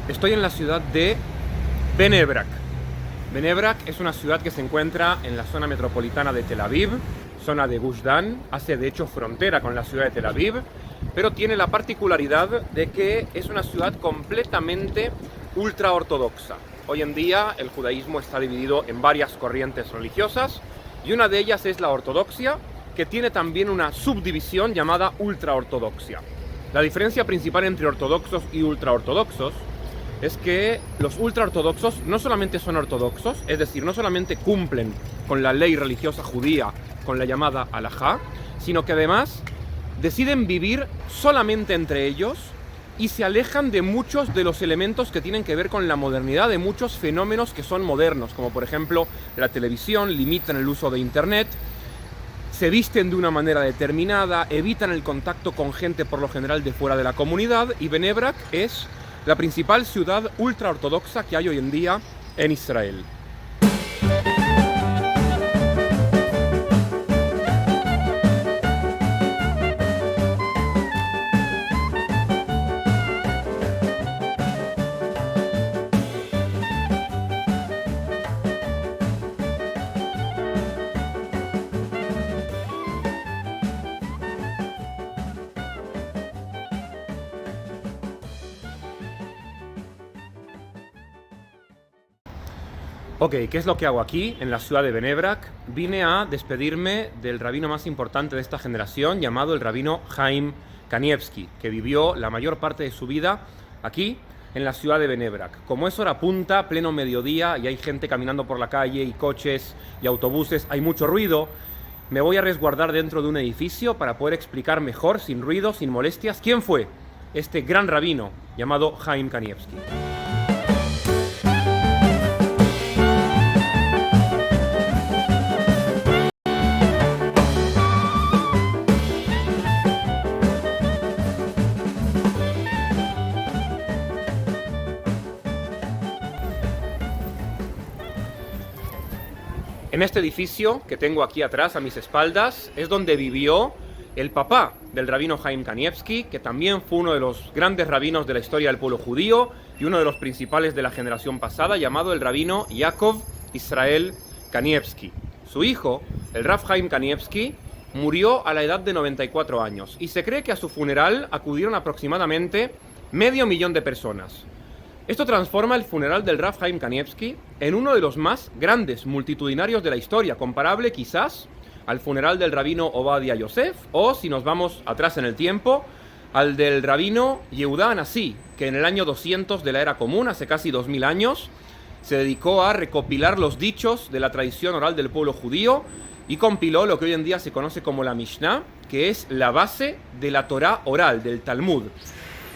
Estoy en la ciudad de Bnei Brak. Bnei Brak es una ciudad que se encuentra en la zona metropolitana de Tel Aviv, zona de Gush Dan, hace de hecho frontera con la ciudad de Tel Aviv, pero tiene la particularidad de que es una ciudad completamente ultraortodoxa. Hoy en día el judaísmo está dividido en varias corrientes religiosas y una de ellas es la ortodoxia, que tiene también una subdivisión llamada ultraortodoxia. La diferencia principal entre ortodoxos y ultraortodoxos es que los ultraortodoxos no solamente son ortodoxos, es decir, no solamente cumplen con la ley religiosa judía, con la llamada halajá, sino que además deciden vivir solamente entre ellos y se alejan de muchos de los elementos que tienen que ver con la modernidad, de muchos fenómenos que son modernos, como por ejemplo la televisión, limitan el uso de internet, se visten de una manera determinada, evitan el contacto con gente por lo general de fuera de la comunidad, y Bnei Brak es la principal ciudad ultraortodoxa que hay hoy en día en Israel. Ok, ¿qué es lo que hago aquí, en la ciudad de Bnei Brak? Vine a despedirme del rabino más importante de esta generación, llamado el rabino Chaim Kanievski, que vivió la mayor parte de su vida aquí, en la ciudad de Bnei Brak. Como es hora punta, pleno mediodía, y hay gente caminando por la calle, y coches, y autobuses, hay mucho ruido, me voy a resguardar dentro de un edificio para poder explicar mejor, sin ruido, sin molestias, quién fue este gran rabino llamado Chaim Kanievski. En este edificio que tengo aquí atrás, a mis espaldas, es donde vivió el papá del rabino Chaim Kanievski, que también fue uno de los grandes rabinos de la historia del pueblo judío y uno de los principales de la generación pasada, llamado el rabino Yaakov Israel Kanievski. Su hijo, el Rav Chaim Kanievski, murió a la edad de 94 años y se cree que a su funeral acudieron aproximadamente 500.000 de personas. Esto transforma el funeral del Rav Chaim Kanievski en uno de los más grandes, multitudinarios de la historia, comparable quizás al funeral del rabino Ovadia Yosef, o si nos vamos atrás en el tiempo, al del rabino Yehuda Anasí, que en el año 200 de la era común, hace casi 2000 años, se dedicó a recopilar los dichos de la tradición oral del pueblo judío y compiló lo que hoy en día se conoce como la Mishnah, que es la base de la Torá oral, del Talmud.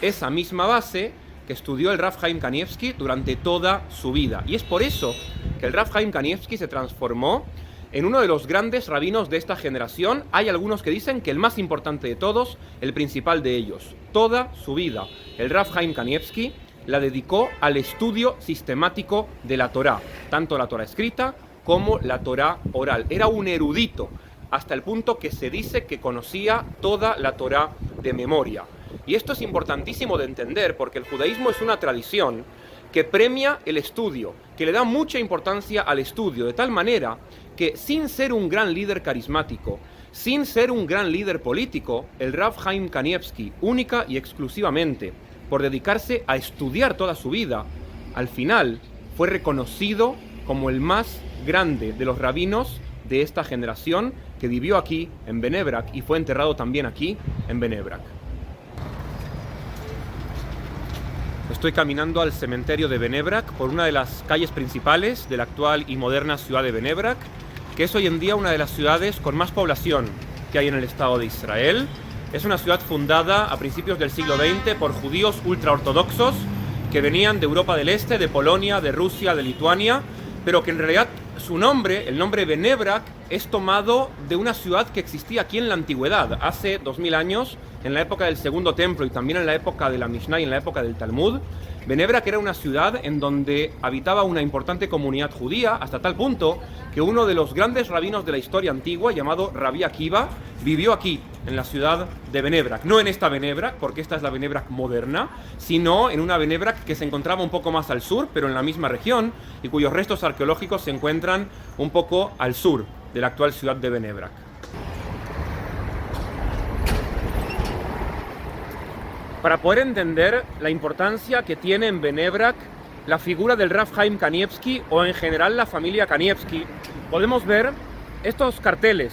Esa misma base que estudió el Rav Chaim Kanievski durante toda su vida. Y es por eso que el Rav Chaim Kanievski se transformó en uno de los grandes rabinos de esta generación. Hay algunos que dicen que el más importante de todos, el principal de ellos. Toda su vida, el Rav Chaim Kanievski la dedicó al estudio sistemático de la Torá, tanto la Torá escrita como la Torá oral. Era un erudito, hasta el punto que se dice que conocía toda la Torá de memoria. Y esto es importantísimo de entender porque el judaísmo es una tradición que premia el estudio, que le da mucha importancia al estudio, de tal manera que sin ser un gran líder carismático, sin ser un gran líder político, el Rav Chaim Kanievski, única y exclusivamente por dedicarse a estudiar toda su vida, al final fue reconocido como el más grande de los rabinos de esta generación que vivió aquí en Bnei Brak y fue enterrado también aquí en Bnei Brak. Estoy caminando al cementerio de Bnei Brak por una de las calles principales de la actual y moderna ciudad de Bnei Brak, que es hoy en día una de las ciudades con más población que hay en el Estado de Israel. Es una ciudad fundada a principios del siglo XX por judíos ultraortodoxos que venían de Europa del Este, de Polonia, de Rusia, de Lituania, pero que en realidad su nombre, el nombre Bnei Brak, es tomado de una ciudad que existía aquí en la antigüedad, hace 2000 años, en la época del Segundo Templo y también en la época de la Mishnah y en la época del Talmud, Benebrak era una ciudad en donde habitaba una importante comunidad judía, hasta tal punto que uno de los grandes rabinos de la historia antigua, llamado Rabbi Akiva, vivió aquí, en la ciudad de Benebrak. No en esta Benebrak, porque esta es la Benebrak moderna, sino en una Benebrak que se encontraba un poco más al sur, pero en la misma región, y cuyos restos arqueológicos se encuentran un poco al sur de la actual ciudad de Benebrak. Para poder entender la importancia que tiene en Benebrak la figura del Rav Chaim Kanievsky o en general la familia Kanievsky, podemos ver estos carteles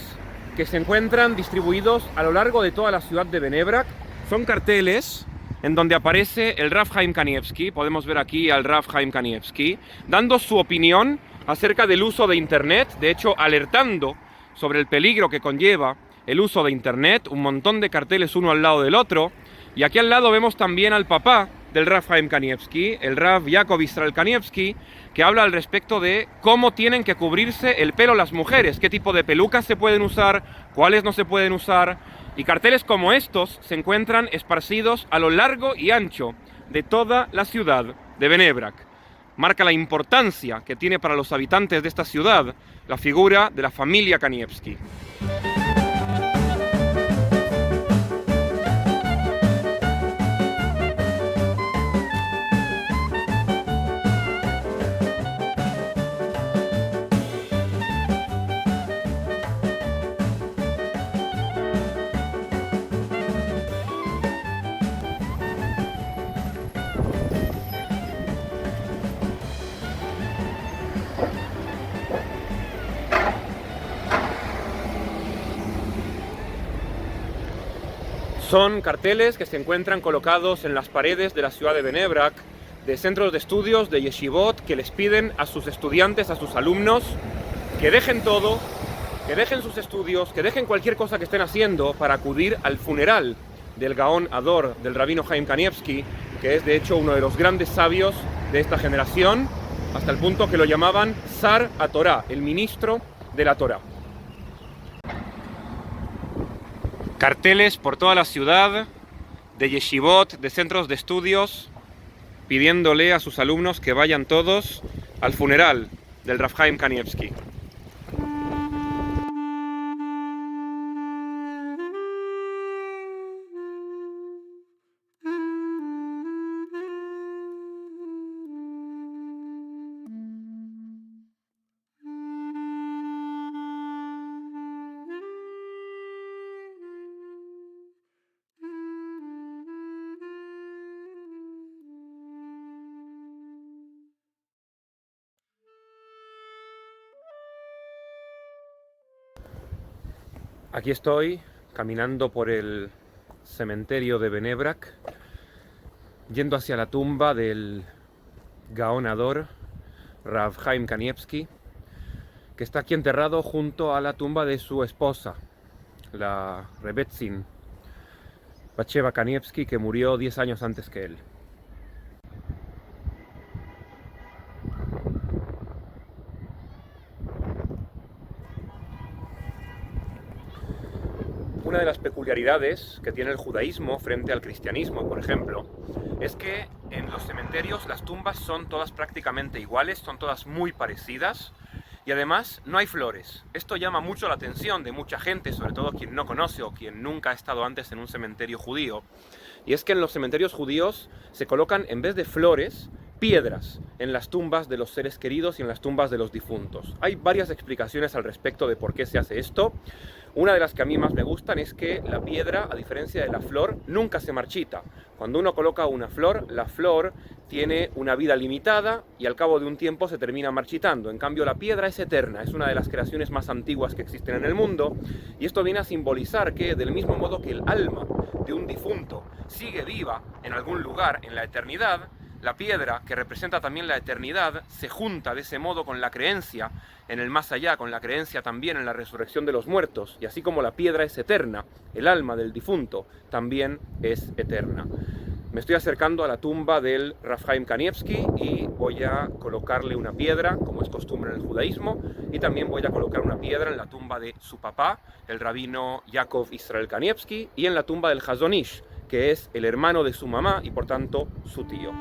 que se encuentran distribuidos a lo largo de toda la ciudad de Benebrak. Son carteles en donde aparece el Rav Chaim Kanievsky, podemos ver aquí al Rav Chaim Kanievsky, dando su opinión acerca del uso de Internet, de hecho alertando sobre el peligro que conlleva el uso de Internet, un montón de carteles uno al lado del otro. Y aquí al lado vemos también al papá del Rav Chaim Kanievsky, el Rav Yaakov Israel Kanievsky, que habla al respecto de cómo tienen que cubrirse el pelo las mujeres, qué tipo de pelucas se pueden usar, cuáles no se pueden usar. Y carteles como estos se encuentran esparcidos a lo largo y ancho de toda la ciudad de Benebrak. Marca la importancia que tiene para los habitantes de esta ciudad la figura de la familia Kanievsky. Son carteles que se encuentran colocados en las paredes de la ciudad de Benebrak, de centros de estudios, de yeshivot, que les piden a sus estudiantes, a sus alumnos, que dejen todo, que dejen sus estudios, que dejen cualquier cosa que estén haciendo para acudir al funeral del Gaón Ador, del rabino Chaim Kanievsky, que es de hecho uno de los grandes sabios de esta generación, hasta el punto que lo llamaban Sar HaTorah, el ministro de la Torah. Carteles por toda la ciudad, de yeshivot, de centros de estudios, pidiéndole a sus alumnos que vayan todos al funeral del Rav Chaim Kanievsky. Aquí estoy caminando por el cementerio de Benebrak, yendo hacia la tumba del Gaón Ador, Rav Chaim Kanievsky, que está aquí enterrado junto a la tumba de su esposa, la Rebetzin Batsheva Kanievsky, que murió 10 años antes que él. Una de las peculiaridades que tiene el judaísmo frente al cristianismo, por ejemplo, es que en los cementerios las tumbas son todas prácticamente iguales, son todas muy parecidas y además no hay flores. Esto llama mucho la atención de mucha gente, sobre todo quien no conoce o quien nunca ha estado antes en un cementerio judío. Y es que en los cementerios judíos se colocan, en vez de flores, piedras en las tumbas de los seres queridos y en las tumbas de los difuntos. Hay varias explicaciones al respecto de por qué se hace esto. Una de las que a mí más me gustan es que la piedra, a diferencia de la flor, nunca se marchita. Cuando uno coloca una flor, la flor tiene una vida limitada y al cabo de un tiempo se termina marchitando. En cambio, la piedra es eterna, es una de las creaciones más antiguas que existen en el mundo, y esto viene a simbolizar que, del mismo modo que el alma de un difunto sigue viva en algún lugar en la eternidad, la piedra, que representa también la eternidad, se junta de ese modo con la creencia en el más allá, con la creencia también en la resurrección de los muertos, y así como la piedra es eterna, el alma del difunto también es eterna. Me estoy acercando a la tumba del Rav Chaim Kanievsky y voy a colocarle una piedra, como es costumbre en el judaísmo, y también voy a colocar una piedra en la tumba de su papá, el rabino Yaakov Israel Kanievsky, y en la tumba del Hazon Ish, que es el hermano de su mamá y por tanto su tío.